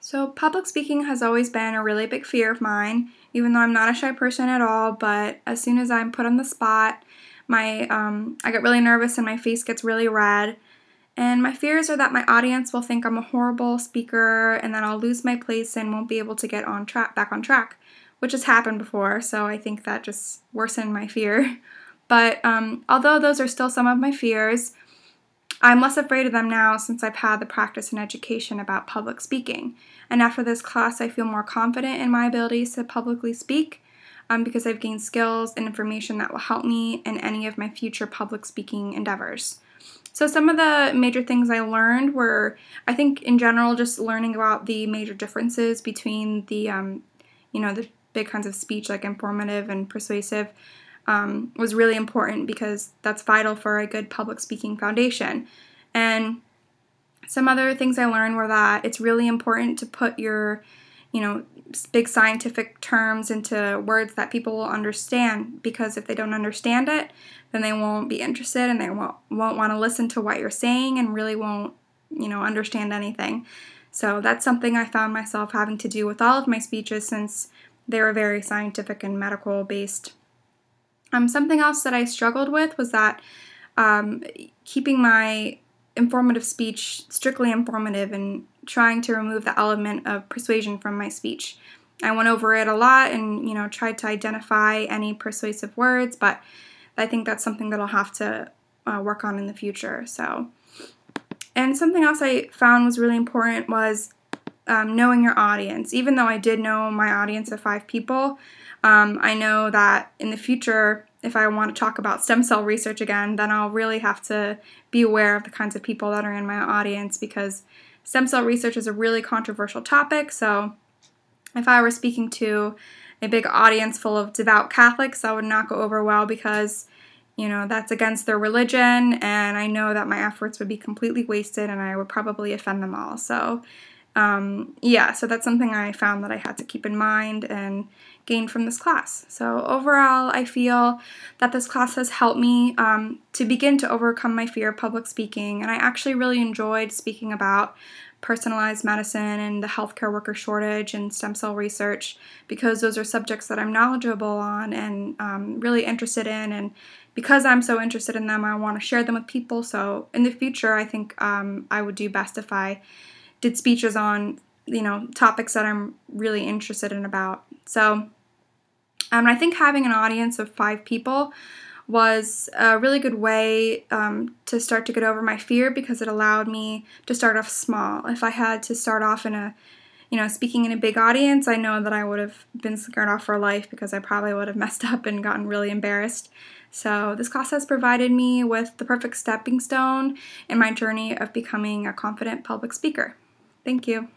So public speaking has always been a really big fear of mine, even though I'm not a shy person at all, but as soon as I'm put on the spot, I get really nervous and my face gets really red. And my fears are that my audience will think I'm a horrible speaker and then I'll lose my place and won't be able to get back on track, which has happened before, so I think that just worsened my fear. But although those are still some of my fears, I'm less afraid of them now since I've had the practice and education about public speaking. And after this class, I feel more confident in my abilities to publicly speak because I've gained skills and information that will help me in any of my future public speaking endeavors. So some of the major things I learned were, I think in general, just learning about the major differences between the big kinds of speech like informative and persuasive was really important because that's vital for a good public speaking foundation. And some other things I learned were that it's really important to put your, big scientific terms into words that people will understand, because if they don't understand it, then they won't be interested and they won't want to listen to what you're saying and really won't, understand anything. So that's something I found myself having to do with all of my speeches since they were very scientific and medical based. Something else that I struggled with was that keeping my informative speech strictly informative and trying to remove the element of persuasion from my speech. I went over it a lot and, tried to identify any persuasive words, but I think that's something that I'll have to work on in the future. And something else I found was really important was knowing your audience. Even though I did know my audience of 5 people, I know that in the future, if I want to talk about stem cell research again, then I'll really have to be aware of the kinds of people that are in my audience, because stem cell research is a really controversial topic. So if I were speaking to a big audience full of devout Catholics, that would not go over well because, that's against their religion, and I know that my efforts would be completely wasted and I would probably offend them all. So so that's something I found that I had to keep in mind and gain from this class. So overall, I feel that this class has helped me to begin to overcome my fear of public speaking, and I actually really enjoyed speaking about personalized medicine and the healthcare worker shortage and stem cell research, because those are subjects that I'm knowledgeable on and really interested in, and because I'm so interested in them, I want to share them with people. So in the future, I think I would do best if I did speeches on, topics that I'm really interested in about. So I think having an audience of 5 people was a really good way to start to get over my fear, because it allowed me to start off small. If I had to start off in speaking in a big audience, I know that I would have been scared off for life because I probably would have messed up and gotten really embarrassed. So this class has provided me with the perfect stepping stone in my journey of becoming a confident public speaker. Thank you.